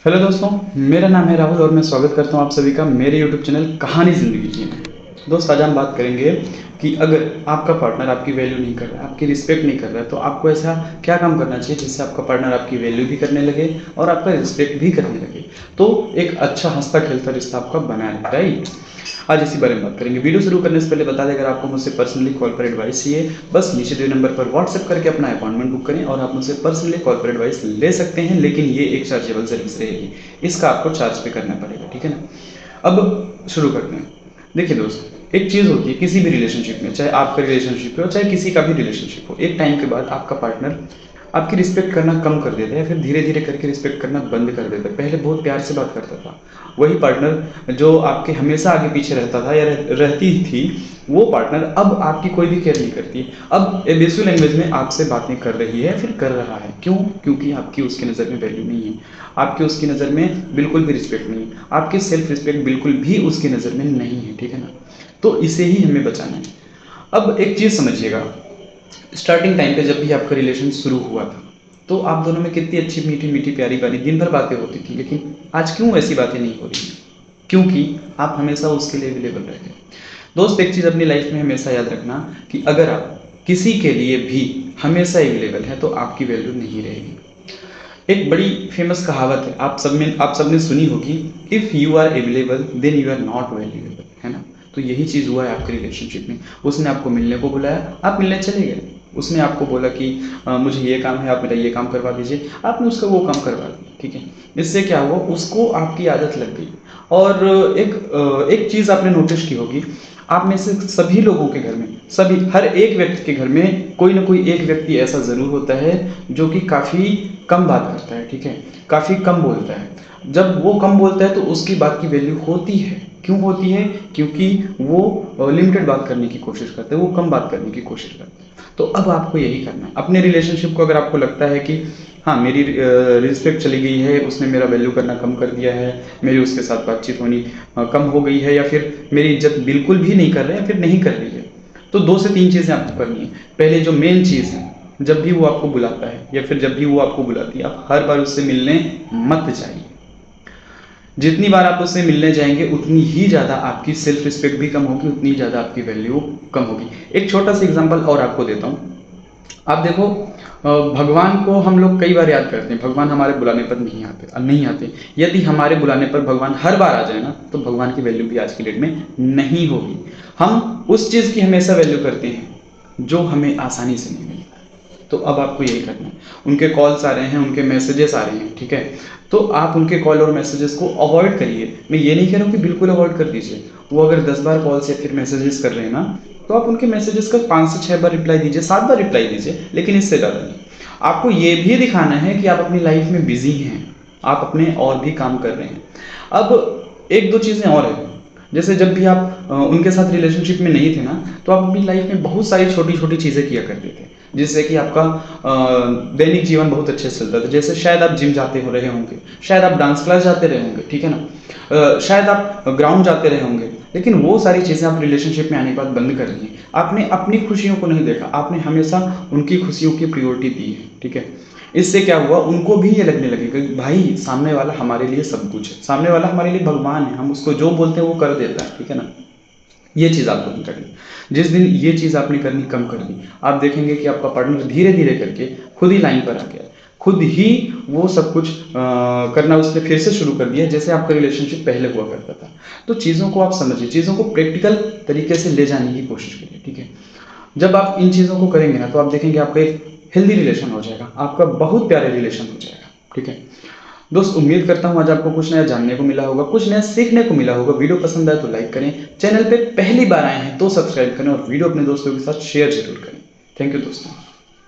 Hello दोस्तों, मेरा नाम है राहुल और मैं स्वागत करता हूं आप सभी का मेरे यूट्यूब चैनल कहानी ज़िंदगी की में। दोस्त, आज हम बात करेंगे कि अगर आपका पार्टनर आपकी वैल्यू नहीं कर रहा है, आपकी रिस्पेक्ट नहीं कर रहा है, तो आपको ऐसा क्या काम करना चाहिए जिससे आपका पार्टनर आपकी वैल्यू भी करने लगे और आपका रिस्पेक्ट भी करने लगे, तो एक अच्छा हंसता खेलता रिश्ता आपका बना रहे, राइट। आज इसी बारे में बात करेंगे। वीडियो शुरू करने से पहले बता दें, अगर आपको मुझसे पर्सनली कॉल पर एडवाइस चाहिए, बस नीचे दिए नंबर पर व्हाट्सएप करके अपना अपॉइंटमेंट बुक करें और आप मुझसे पर्सनली कॉल पर एडवाइस ले सकते हैं, लेकिन ये एक चार्जेबल सर्विस रहेगी, इसका आपको चार्ज पे करना पड़ेगा, ठीक है ना। अब शुरू करते हैं। देखिए दोस्त, एक चीज़ होती है किसी भी रिलेशनशिप में, चाहे आपका रिलेशनशिप हो चाहे किसी का भी रिलेशनशिप हो, एक टाइम के बाद आपका पार्टनर आपकी रिस्पेक्ट करना कम कर देता है या फिर धीरे धीरे करके रिस्पेक्ट करना बंद कर देता है। पहले बहुत प्यार से बात करता था, वही पार्टनर जो आपके हमेशा आगे पीछे रहता था या रहती थी, वो पार्टनर अब आपकी कोई भी केयर नहीं करती। अब एब्यूसिव लैंग्वेज में आपसे बातें कर रही है, फिर कर रहा है। क्यों? क्योंकि आपकी उसकी नज़र में वैल्यू नहीं है, आपकी उसकी नज़र में बिल्कुल भी रिस्पेक्ट नहीं है, आपकी सेल्फ रिस्पेक्ट बिल्कुल भी उसकी नज़र में नहीं है, ठीक है ना। तो इसे ही हमें बचाना है। अब एक चीज़ समझिएगा, स्टार्टिंग टाइम पे जब भी आपका रिलेशन शुरू हुआ था, तो आप दोनों में कितनी अच्छी मीठी मीठी प्यारी प्यारी दिन भर बातें होती थी, लेकिन आज क्यों ऐसी बातें नहीं हो रही? क्योंकि आप हमेशा उसके लिए अवेलेबल रहे। दोस्त, एक चीज़ अपनी लाइफ में हमेशा याद रखना कि अगर आप किसी के लिए भी हमेशा अवेलेबल हैं तो आपकी वैल्यू नहीं रहेगी। एक बड़ी फेमस कहावत है, आप सब ने सुनी होगी, if you are available then you are not valuable, है ना। तो यही चीज़ हुआ है आपके रिलेशनशिप में। उसने आपको मिलने को बुलाया, आप मिलने चले गए। उसने आपको बोला कि मुझे ये काम है, आप मेरा ये काम करवा दीजिए, आपने उसका वो काम करवा दिया, ठीक है। इससे क्या हुआ, उसको आपकी आदत लग गई। और एक चीज़ आपने नोटिस की होगी, आप में से सभी लोगों के घर में, सभी हर एक व्यक्ति के घर में कोई ना कोई एक व्यक्ति ऐसा ज़रूर होता है जो कि काफ़ी कम बात करता है, ठीक है, काफ़ी कम बोलता है। जब वो कम बोलता है तो उसकी बात की वैल्यू होती है। क्यों होती है? क्योंकि वो लिमिटेड बात करने की कोशिश करते हैं, वो कम बात करने की कोशिश करते हैं। तो अब आपको यही करना है अपने रिलेशनशिप को। अगर आपको लगता है कि हाँ, मेरी रिस्पेक्ट चली गई है, उसने मेरा वैल्यू करना कम कर दिया है, मेरी उसके साथ बातचीत होनी कम हो गई है, या फिर मेरी इज्जत बिल्कुल भी नहीं कर रहे हैं, फिर नहीं कर रही है, तो 2 से 3 चीज़ें आपको करनी है। पहले जो मेन चीज़ है, जब भी वो आपको बुलाता है या फिर जब भी वो आपको बुलाती है, आप हर बार उससे मिलने मत जाइए। जितनी बार आप उससे मिलने जाएंगे उतनी ही ज़्यादा आपकी सेल्फ रिस्पेक्ट भी कम होगी, उतनी ज़्यादा आपकी वैल्यू कम होगी। एक छोटा सा एग्जांपल और आपको देता हूँ। आप देखो, भगवान को हम लोग कई बार याद करते हैं, भगवान हमारे बुलाने पर नहीं आते। यदि हमारे बुलाने पर भगवान हर बार आ जाए ना, तो भगवान की वैल्यू भी आज की डेट में नहीं होगी। हम उस चीज़ की हमेशा वैल्यू करते हैं जो हमें आसानी से नहीं मिलती। तो अब आपको यही करना है। उनके कॉल्स आ रहे हैं, उनके मैसेजेस आ रहे हैं, ठीक है, तो आप उनके कॉल और मैसेजेस को अवॉइड करिए। मैं ये नहीं कह रहा हूँ कि बिल्कुल अवॉइड कर दीजिए। वो अगर 10 बार कॉल्स या फिर मैसेजेस कर रहे हैं ना, तो आप उनके मैसेजेस का 5 से 6 बार रिप्लाई दीजिए, 7 बार रिप्लाई दीजिए, लेकिन इससे ज़्यादा नहीं। आपको ये भी दिखाना है कि आप अपनी लाइफ में बिजी हैं, आप अपने और भी काम कर रहे हैं। अब एक दो चीज़ें और हैं, जैसे जब भी आप उनके साथ रिलेशनशिप में नहीं थे ना, तो आप अपनी लाइफ में बहुत सारी छोटी छोटी चीज़ें किया करते थे, जिससे कि आपका दैनिक जीवन बहुत अच्छे से चलता था। जैसे शायद आप जिम जाते हो रहे होंगे, शायद आप डांस क्लास जाते रहे होंगे, ठीक है ना, शायद आप ग्राउंड जाते रहे होंगे, लेकिन वो सारी चीज़ें आप रिलेशनशिप में आने के बाद बंद कर दी। आपने अपनी खुशियों को नहीं देखा, आपने हमेशा उनकी खुशियों की प्रायोरिटी दी है, ठीक है। इससे क्या हुआ, उनको भी ये लगने लगेगा कि भाई सामने वाला हमारे लिए सब कुछ है, सामने वाला हमारे लिए भगवान है, हम उसको जो बोलते हैं वो कर देता है, ठीक है ना। ये चीज़ आपको नहीं करनी। जिस दिन ये चीज़ आपने करनी कम कर दी, आप देखेंगे कि आपका पार्टनर धीरे धीरे करके खुद ही लाइन पर आ गया, खुद ही वो सब कुछ करना उसने फिर से शुरू कर दिया जैसे आपका रिलेशनशिप पहले हुआ करता था। तो चीज़ों को आप समझिए, चीज़ों को प्रैक्टिकल तरीके से ले जाने की कोशिश करिए, ठीक है। जब आप इन चीज़ों को करेंगे ना, तो आप देखेंगे आपका एक हेल्दी रिलेशन हो जाएगा, आपका बहुत प्यारे रिलेशन हो जाएगा, ठीक है। दोस्त, उम्मीद करता हूँ आज आपको कुछ नया जानने को मिला होगा, कुछ नया सीखने को मिला होगा। वीडियो पसंद आए तो लाइक करें, चैनल पे पहली बार आए हैं तो सब्सक्राइब करें और वीडियो अपने दोस्तों के साथ शेयर जरूर करें। थैंक यू दोस्तों।